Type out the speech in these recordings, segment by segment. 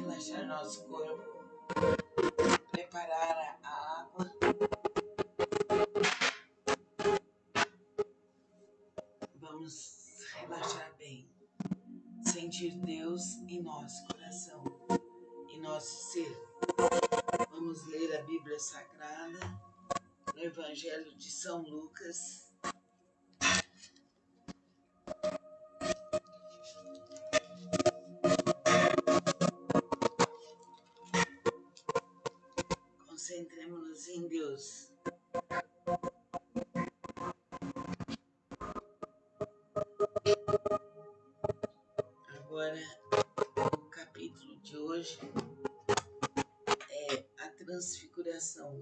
relaxar nosso corpo, preparar a água. Vamos relaxar bem, sentir Deus em nosso coração, em nosso ser. Vamos ler a Bíblia Sagrada no Evangelho de São Lucas. Concentremos-nos em Deus. Agora, o capítulo de hoje é a transfiguração.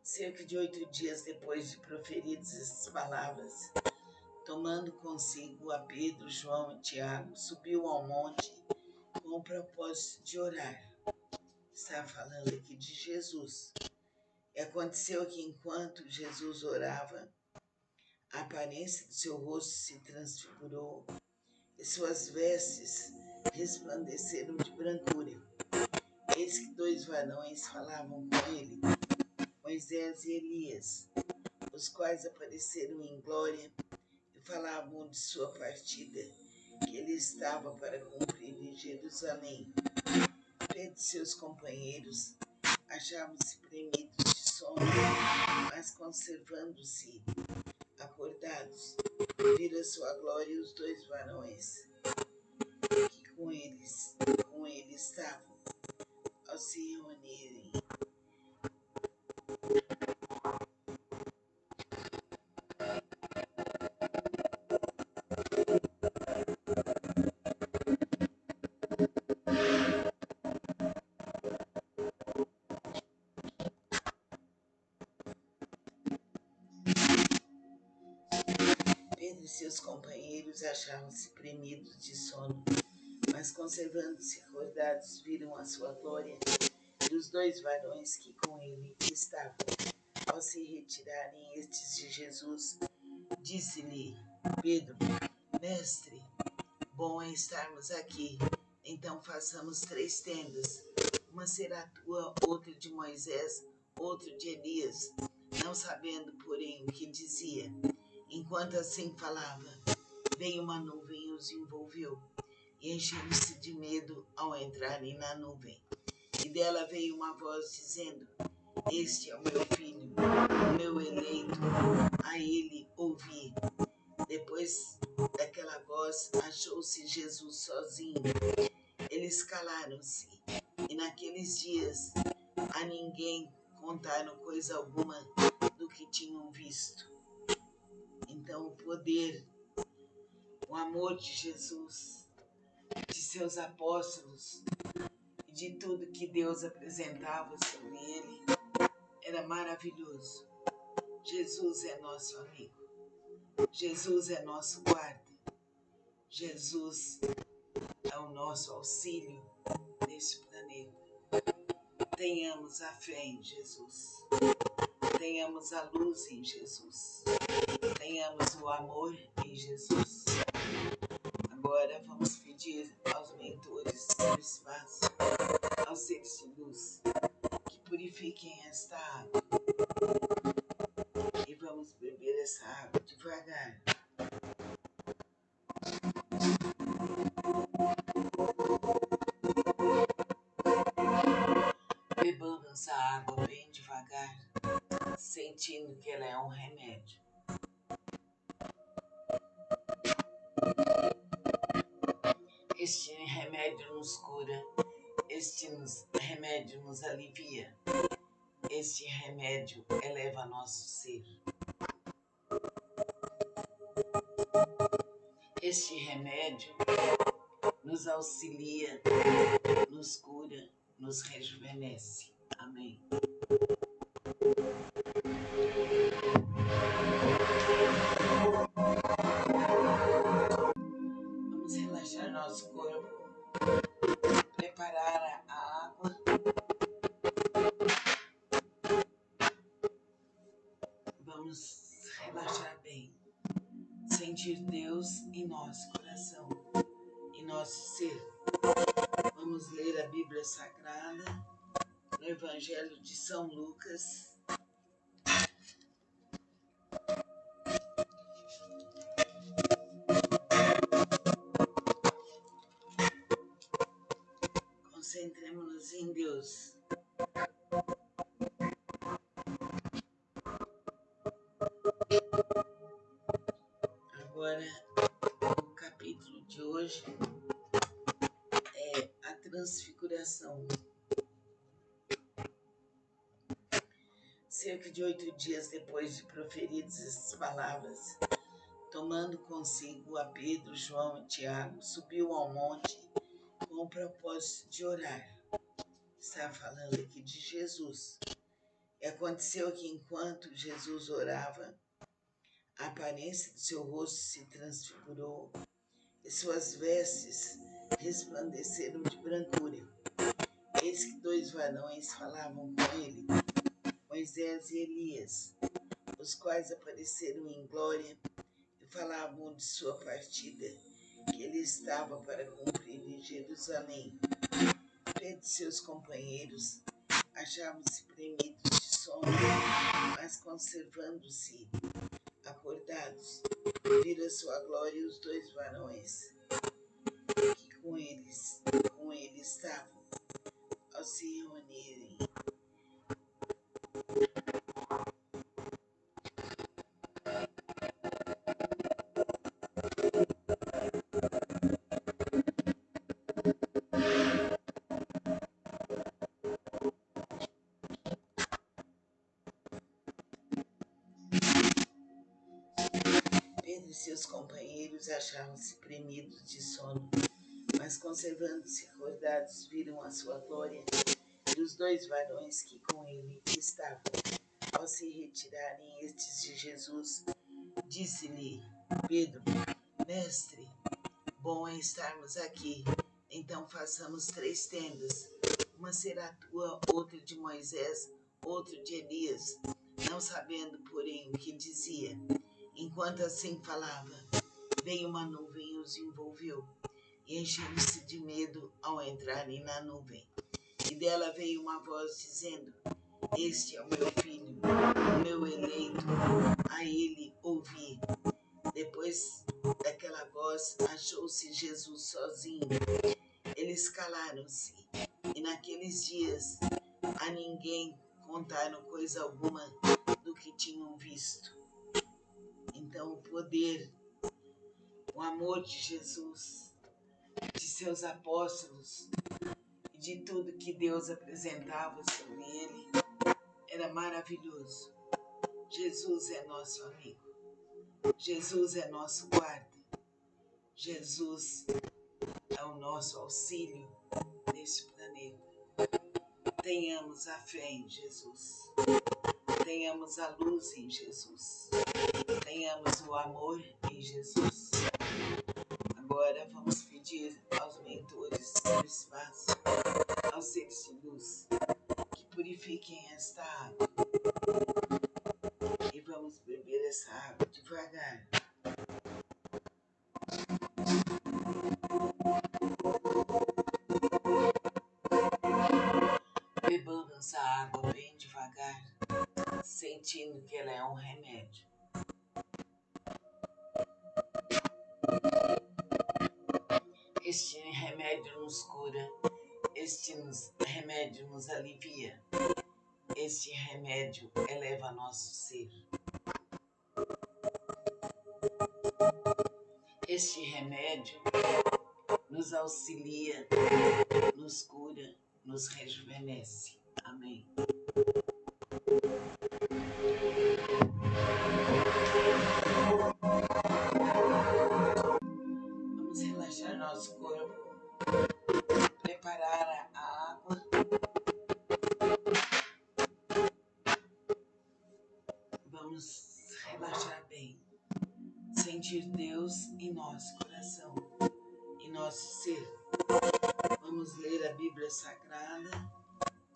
Cerca de 8 dias depois de proferidas essas palavras, tomando consigo a Pedro, João e Tiago, subiu ao monte com o propósito de orar. Está falando aqui de Jesus. E aconteceu que enquanto Jesus orava, a aparência do seu rosto se transfigurou e suas vestes resplandeceram de brancura. Eis que 2 varões falavam com ele, Moisés e Elias, os quais apareceram em glória e falavam de sua partida, que ele estava para cumprir em Jerusalém. Pedro e seus companheiros achavam-se premidos de sono, mas conservando-se acordados, viram a sua glória e os 2 varões que com ele estavam, ao se reunirem. Pedro e seus companheiros achavam-se premidos de sono, mas conservando-se acordados, viram a sua glória e os 2 varões que com ele estavam. Ao se retirarem estes de Jesus, disse-lhe Pedro: Mestre, bom é estarmos aqui. Então façamos 3 tendas. Uma será tua, outra de Moisés, outra de Elias. Não sabendo, porém, o que dizia. Enquanto assim falava, veio uma nuvem e os envolveu, e encheram-se de medo ao entrarem na nuvem. E dela veio uma voz dizendo: Este é o meu filho, o meu eleito, a ele ouvi. Depois daquela voz, achou-se Jesus sozinho. Eles calaram-se, e naqueles dias a ninguém contaram coisa alguma do que tinham visto. Então o poder, o amor de Jesus, de seus apóstolos e de tudo que Deus apresentava sobre ele era maravilhoso. Jesus é nosso amigo. Jesus é nosso guarda. Jesus é o nosso auxílio neste planeta. Tenhamos a fé em Jesus. Tenhamos a luz em Jesus. Tenhamos o amor em Jesus. Agora vamos pedir aos mentores do espaço, aos seres de luz, que purifiquem esta água. E vamos beber essa água devagar. Bebamos essa água bem devagar, sentindo que ela é um remédio. Este remédio nos cura, este remédio nos alivia, este remédio eleva nosso ser. Este remédio nos auxilia, nos cura, nos rejuvenesce. Amém. Vamos relaxar nosso corpo, preparar a água. Vamos relaxar bem, sentir Deus em nosso coração, em em nosso ser. Vamos ler a Bíblia Sagrada no Evangelho de São Lucas, concentremos-nos em Deus. Agora, o capítulo de hoje é a transfiguração. Cerca de 8 dias depois de proferidas essas palavras, tomando consigo a Pedro, João e Tiago, subiu ao monte com o propósito de orar. Está falando aqui de Jesus. E aconteceu que enquanto Jesus orava, a aparência do seu rosto se transfigurou e suas vestes resplandeceram de brancura. Eis que 2 varões falavam com ele, Moisés e Elias, os quais apareceram em glória e falavam de sua partida, que ele estava para cumprir em Jerusalém. Pedro e seus companheiros achavam-se premidos de sono, mas conservando-se acordados, viram sua glória e os 2 varões que com ele estavam, ao se reunirem. Pedro e seus companheiros achavam-se premidos de sono, mas conservando-se acordados, viram a sua glória e os 2 varões que com ele estavam. Ao se retirarem estes de Jesus, disse-lhe Pedro: Mestre, bom é estarmos aqui. Então façamos 3 tendas. Uma será tua, outra de Moisés, outra de Elias. Não sabendo, porém, o que dizia, enquanto assim falava, veio uma nuvem e os envolveu, e enchendo-se de medo ao entrarem na nuvem. E dela veio uma voz dizendo: Este é o meu filho, o meu eleito, a ele ouvi. Depois daquela voz, achou-se Jesus sozinho. Eles calaram-se, e naqueles dias a ninguém contaram coisa alguma do que tinham visto. Então o poder, o amor de Jesus, de seus apóstolos e de tudo que Deus apresentava sobre ele era maravilhoso. Jesus é nosso amigo. Jesus é nosso guarda. Jesus é o nosso auxílio neste planeta. Tenhamos a fé em Jesus. Tenhamos a luz em Jesus. Tenhamos o amor em Jesus. Agora vamos pedir aos mentores do espaço, aos seres de luz, que purifiquem esta água. E vamos beber essa água devagar. Bebamos essa água bem devagar, sentindo que ela é um remédio. Este remédio nos cura, este remédio nos alivia, este remédio eleva nosso ser. Este remédio nos auxilia, nos cura, nos rejuvenesce. Amém. Vamos relaxar nosso corpo, preparar a água. Vamos relaxar bem, sentir Deus em nosso coração, em nosso ser. Vamos ler a Bíblia Sagrada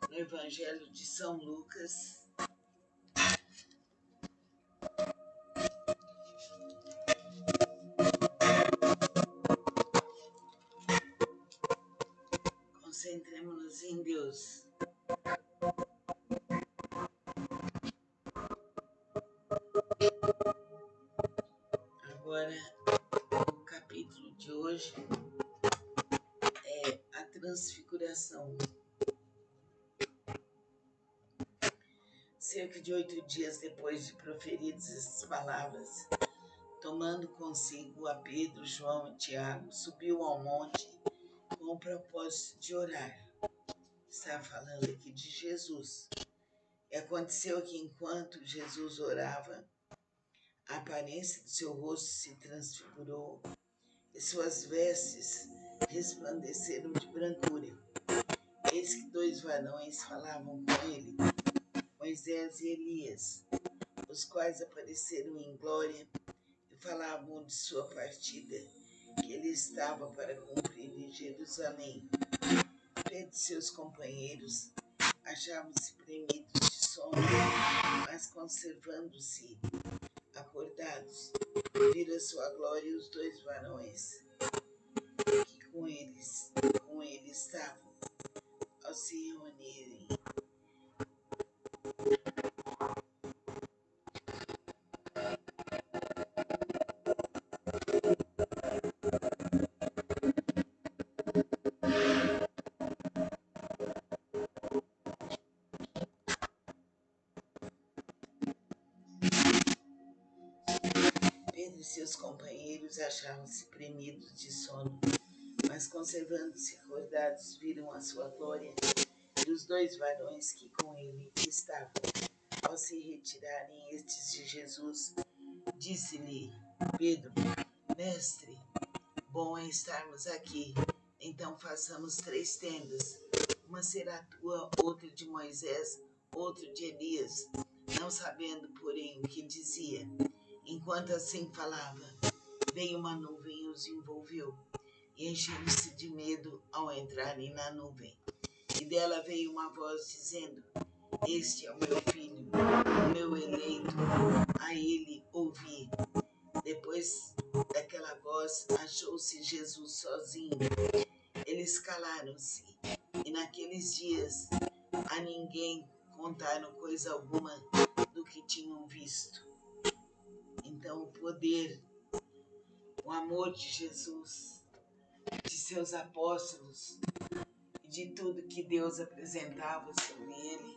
no Evangelho de São Lucas, Concentremos-nos em Deus. Agora, o capítulo de hoje é a transfiguração. Cerca de 8 dias depois de proferidas essas palavras, tomando consigo a Pedro, João e Tiago, subiu ao monte com o propósito de orar. Está falando aqui de Jesus. E aconteceu que enquanto Jesus orava, a aparência do seu rosto se transfigurou e suas vestes resplandeceram de brancura. Eis que 2 varões falavam com ele, Moisés e Elias, os quais apareceram em glória e falavam de sua partida, que ele estava para cumprir em Jerusalém. Pedro e seus companheiros achavam-se premidos de sono, mas conservando-se acordados, viram a sua glória e os 2 varões que com ele estavam, ao se reunirem. Pedro e seus companheiros achavam-se premidos de sono, mas conservando-se acordados, viram a sua glória e os 2 varões que com ele estavam. Ao se retirarem estes de Jesus, disse-lhe Pedro: Mestre, bom é estarmos aqui. Então façamos 3 tendas. Uma será tua, outra de Moisés, outra de Elias. Não sabendo, porém, o que dizia. Enquanto assim falava, veio uma nuvem e os envolveu, e encheram-se de medo ao entrarem na nuvem. E dela veio uma voz dizendo: Este é o meu filho, o meu eleito, a ele ouvi. Depois daquela voz, achou-se Jesus sozinho. Eles calaram-se, e naqueles dias a ninguém contaram coisa alguma do que tinham visto. Então o poder, o amor de Jesus, de seus apóstolos e de tudo que Deus apresentava sobre ele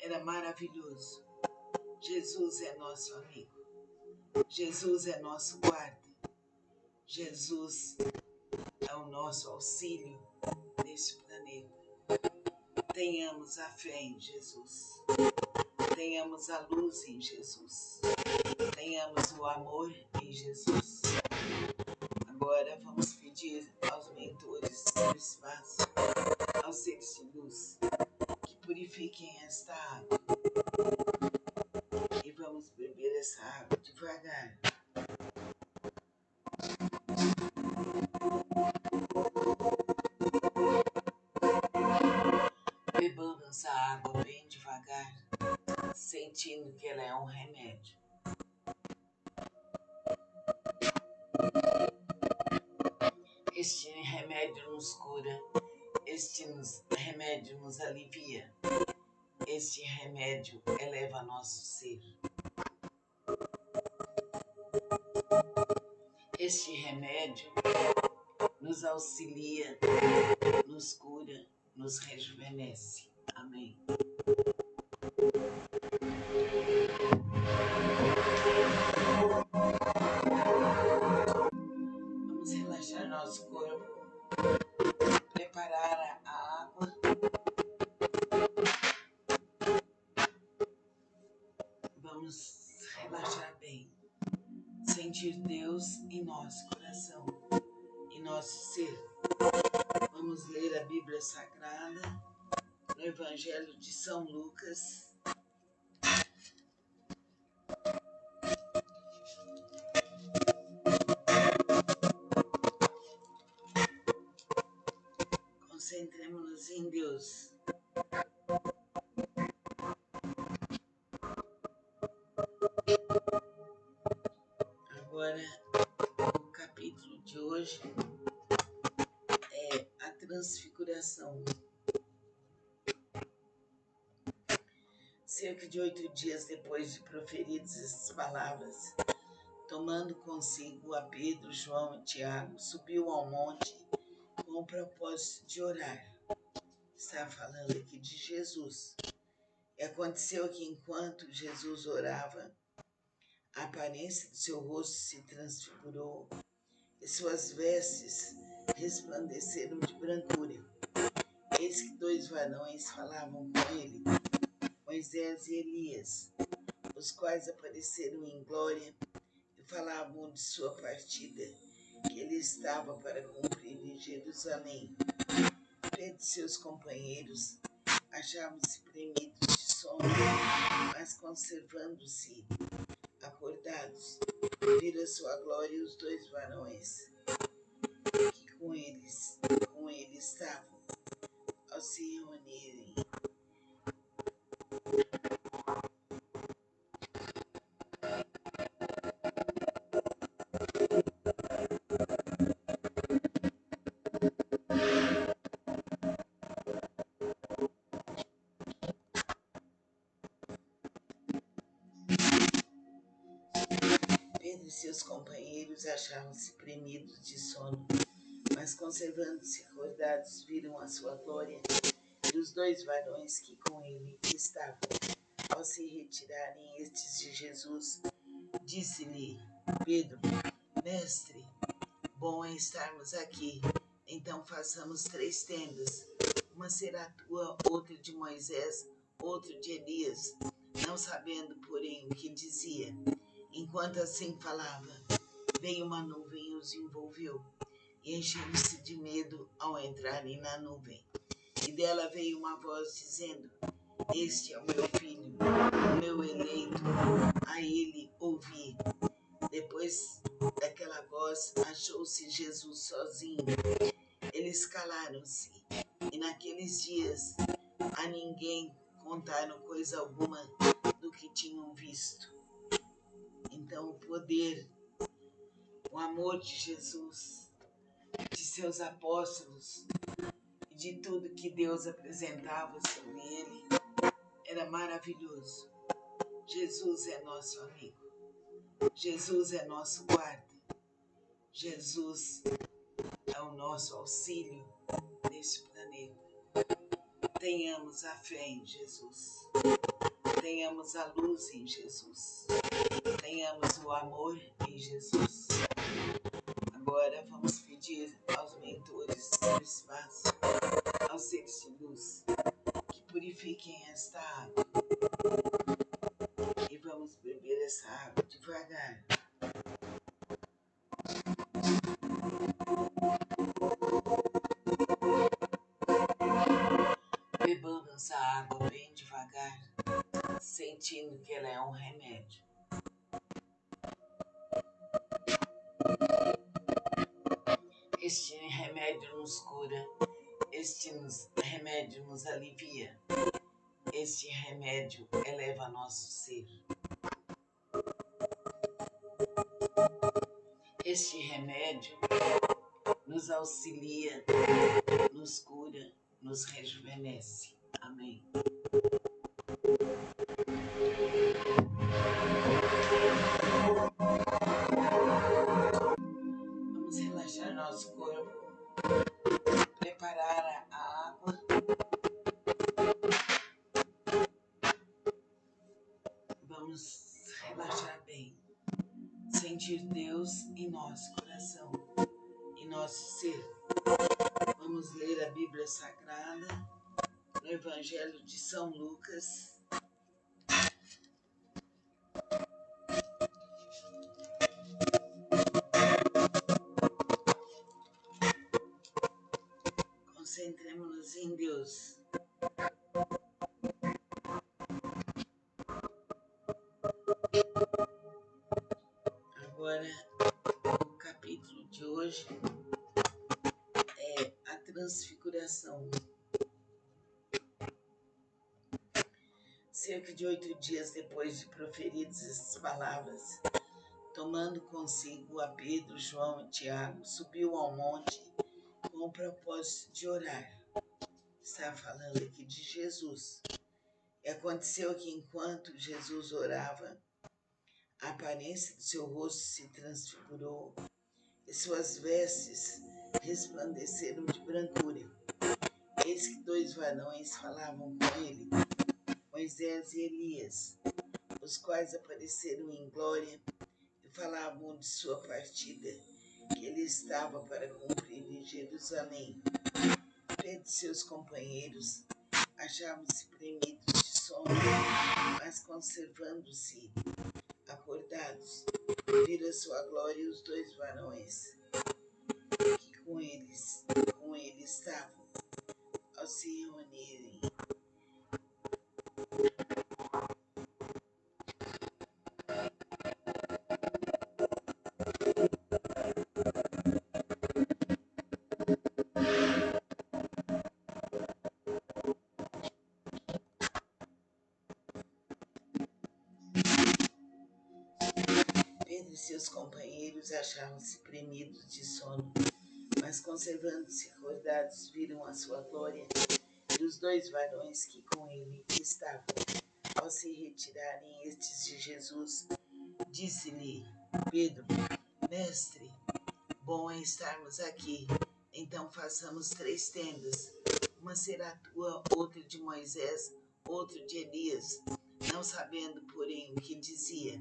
era maravilhoso. Jesus é nosso amigo. Jesus é nosso guarda. Jesus é o nosso auxílio neste planeta. Tenhamos a fé em Jesus. Tenhamos a luz em Jesus. Tenhamos o amor em Jesus. Agora vamos pedir aos mentores do espaço, aos seres de luz, que purifiquem esta água. E vamos beber essa água devagar. Bebamos essa água bem devagar, sentindo que ela é um remédio. Este remédio nos cura, este remédio nos alivia, este remédio eleva nosso ser. Este remédio nos auxilia, nos cura, nos rejuvenesce. Amém. Vamos relaxar nosso corpo, preparar a água. Vamos relaxar bem, sentir Deus em nosso coração, em nosso ser. Vamos ler a Bíblia Sagrada no Evangelho de São Lucas. Concentremos-nos em Deus. Agora, o capítulo de hoje é a transfiguração. transfiguração. Cerca de 8 dias depois de proferidas essas palavras, tomando consigo a Pedro, João e Tiago, subiu ao monte com o propósito de orar. Está falando aqui de Jesus. E aconteceu que enquanto Jesus orava, a aparência do seu rosto se transfigurou e suas vestes resplandeceram de brancura. Eis que 2 varões falavam com ele, Moisés e Elias, os quais apareceram em glória e falavam de sua partida, que ele estava para cumprir em Jerusalém. Pedro e seus companheiros achavam-se premidos de sono, mas conservando-se acordados, viram a sua glória e os 2 varões que com ele estavam, ao se reunirem. Pedro e seus companheiros achavam-se premidos de sono, mas conservando-se acordados, viram a sua glória e os 2 varões que com ele estavam. Ao se retirarem estes de Jesus, disse-lhe Pedro, Mestre, bom é estarmos aqui. Então façamos 3 tendas. Uma será tua, outra de Moisés, outra de Elias. Não sabendo, porém, o que dizia. Enquanto assim falava, veio uma nuvem e os envolveu, e encheram-se de medo ao entrarem na nuvem. E dela veio uma voz dizendo, este é o meu filho, o meu eleito, a ele ouvi. Depois daquela voz, achou-se Jesus sozinho. Eles calaram-se, e naqueles dias a ninguém contaram coisa alguma do que tinham visto. Então o poder, o amor de Jesus, de seus apóstolos e de tudo que Deus apresentava sobre ele era maravilhoso. Jesus é nosso amigo. Jesus é nosso guarda. Jesus é o nosso auxílio neste planeta. Tenhamos a fé em Jesus. Tenhamos a luz em Jesus. Tenhamos o amor em Jesus. Agora vamos pedir aos mentores do espaço, aos seres de luz, que purifiquem esta água. E vamos beber essa água devagar. Bebamos essa água bem devagar, sentindo que ela é um remédio. Este remédio nos cura, este remédio nos alivia, este remédio eleva nosso ser. Este remédio nos auxilia, nos cura, nos rejuvenesce. Amém. Vamos relaxar nosso corpo, preparar a água. Vamos relaxar bem, sentir Deus em nosso coração, em nosso ser. Vamos ler a Bíblia Sagrada no Evangelho de São Lucas. Concentremos-nos em Deus. Agora, o capítulo de hoje é a transfiguração. Cerca de 8 dias depois de proferidas essas palavras, tomando consigo a Pedro, João e Tiago, subiu ao monte com com o propósito de orar. Está falando aqui de Jesus. E aconteceu que enquanto Jesus orava, a aparência do seu rosto se transfigurou e suas vestes resplandeceram de brancura. Eis que dois varões falavam com ele, Moisés e Elias, os quais apareceram em glória e falavam de sua partida, que ele estava para cumprir em Jerusalém. Pedro e seus companheiros achavam-se premidos de sono, mas conservando-se acordados, viram a sua glória e os dois varões que com ele estavam, ao se reunirem. Pedro e seus companheiros achavam-se premidos de sono, mas conservando-se acordados, viram a sua glória e os dois varões que com ele estavam. Ao se retirarem estes de Jesus, disse-lhe Pedro: Mestre, bom é estarmos aqui. Então façamos 3 tendas. Uma será tua, outra de Moisés, outra de Elias. Não sabendo, porém, o que dizia.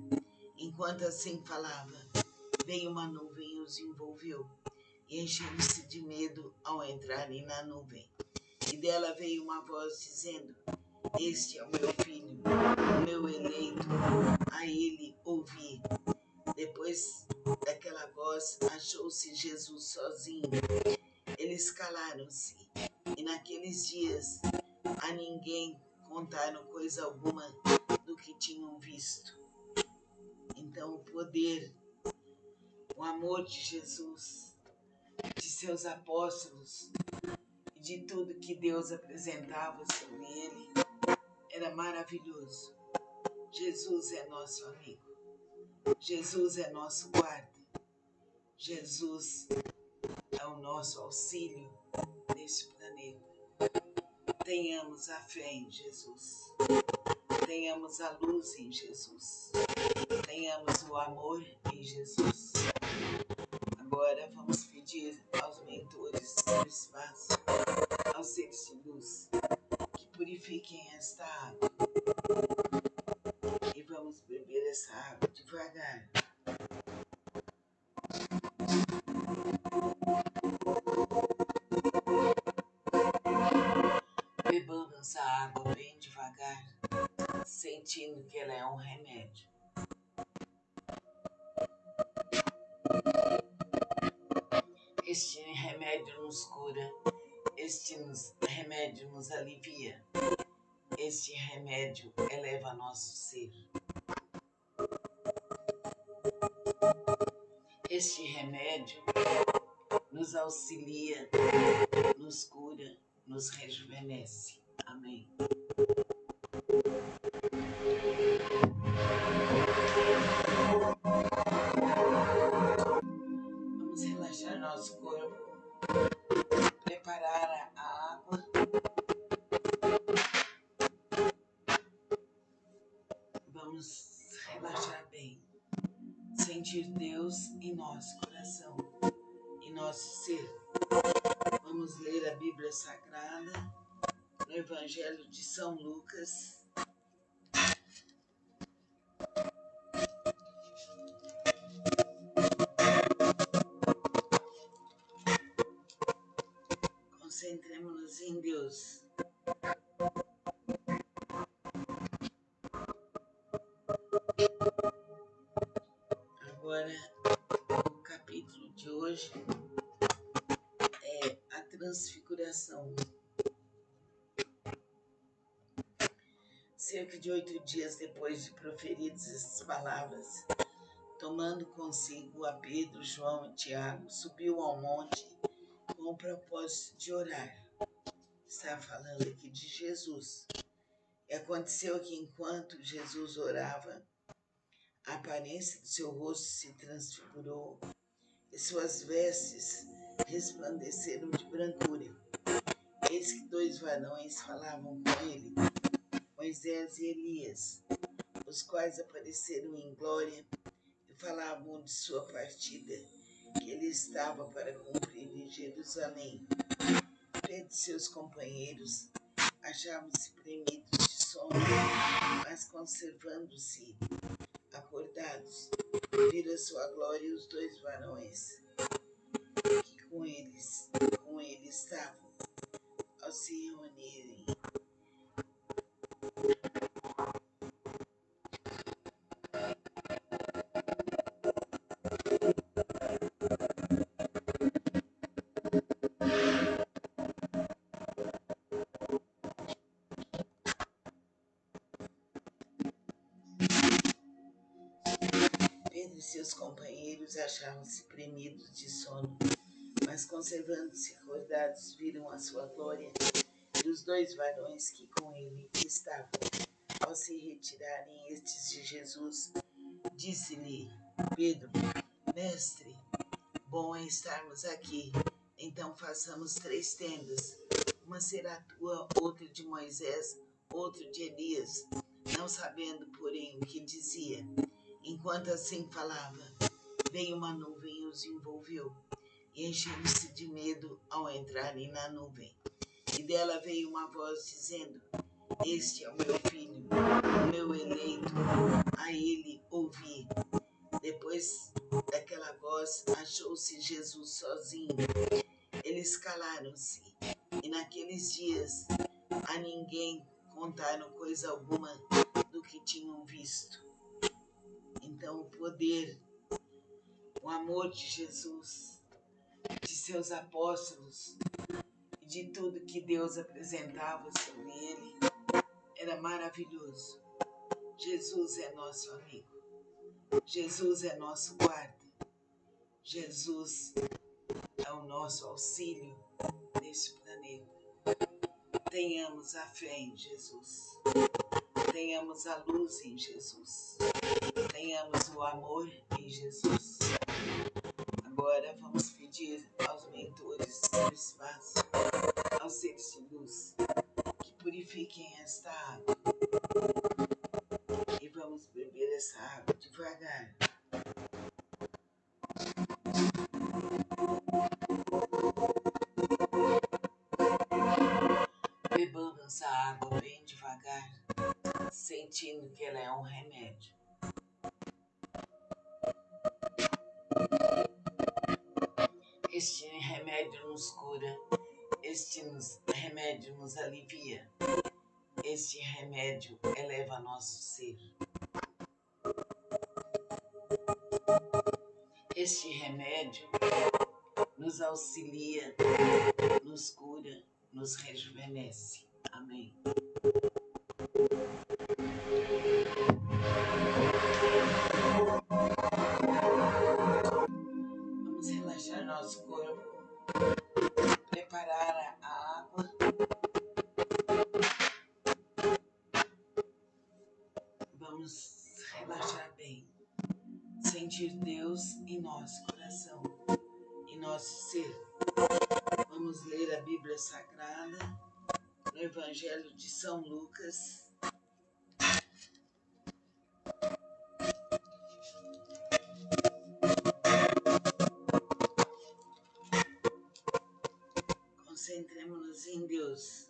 Enquanto assim falava, veio uma nuvem e os envolveu, e encheram-se de medo ao entrarem na nuvem. E dela veio uma voz dizendo: Este é o meu filho, o meu eleito, a ele ouvi. Depois daquela voz, achou-se Jesus sozinho. Eles calaram-se, e naqueles dias a ninguém contaram coisa alguma do que tinham visto. Então o poder, o amor de Jesus, de seus apóstolos e de tudo que Deus apresentava sobre ele era maravilhoso. Jesus é nosso amigo. Jesus é nosso guarda. Jesus é o nosso auxílio neste planeta. Tenhamos a fé em Jesus. Tenhamos a luz em Jesus. Tenhamos o amor em Jesus. Agora vamos pedir aos mentores do espaço, aos seres de luz, que purifiquem esta água. E vamos beber essa água devagar. Bebando essa água bem devagar, sentindo que ela é um remédio. Este remédio nos cura, este remédio nos alivia, este remédio eleva nosso ser. Este remédio nos auxilia, nos cura, nos rejuvenesce. Amém. Vamos relaxar nosso corpo, preparar a água. Vamos relaxar bem, sentir Deus em nosso coração, em nosso ser. Vamos ler a Bíblia Sagrada no Evangelho de São Lucas. Concentremos-nos em Deus. Agora, o capítulo de hoje é a transfiguração. Cerca de 8 dias depois de proferidas essas palavras, tomando consigo a Pedro, João e Tiago, subiu ao monte com o propósito de orar. Está falando aqui de Jesus. E aconteceu que enquanto Jesus orava, a aparência do seu rosto se transfigurou e suas vestes resplandeceram de brancura. Eis que 2 varões falavam com ele, Moisés e Elias, os quais apareceram em glória e falavam de sua partida, que ele estava para cumprir em Jerusalém. Pedro e seus companheiros achavam-se premidos de sono, mas conservando-se acordados, viram a sua glória e os 2 varões que com ele estavam, ao se reunirem. Pedro e seus companheiros achavam-se premidos de sono, mas conservando-se acordados, viram a sua glória e os 2 varões que com ele estavam. Ao se retirarem estes de Jesus, disse-lhe Pedro, Mestre, bom é estarmos aqui. Então façamos 3 tendas. Uma será tua, outra de Moisés, outra de Elias. Não sabendo, porém, o que dizia. Enquanto assim falava, veio uma nuvem e os envolveu, e encheram-se de medo ao entrarem na nuvem. E dela veio uma voz dizendo, Este é o meu filho, o meu eleito, a ele ouvi. Depois daquela voz, achou-se Jesus sozinho. Eles calaram-se, e naqueles dias a ninguém contaram coisa alguma do que tinham visto. Então o poder, o amor de Jesus, de seus apóstolos e de tudo que Deus apresentava sobre ele era maravilhoso. Jesus é nosso amigo. Jesus é nosso guarda. Jesus é o nosso auxílio neste planeta. Tenhamos a fé em Jesus. Tenhamos a luz em Jesus. Tenhamos o amor em Jesus. Agora vamos pedir aos mentores do espaço, aos seres de luz, que purifiquem esta água. E vamos beber essa água devagar. Bebamos essa água bem devagar, sentindo que ela é um remédio. Este remédio nos cura, este remédio nos alivia, este remédio eleva nosso ser. Este remédio nos auxilia, nos cura, nos rejuvenesce. Amém. Vamos relaxar nosso corpo, preparar a água. Vamos relaxar bem, sentir Deus em nosso coração, em nosso ser. Vamos ler a Bíblia Sagrada no Evangelho de São Lucas. Concentremos-nos em Deus.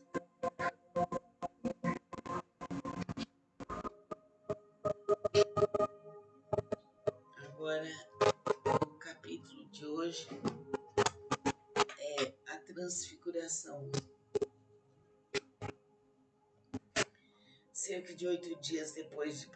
Agora, o capítulo de hoje é a transfiguração. Cerca de 8 dias depois de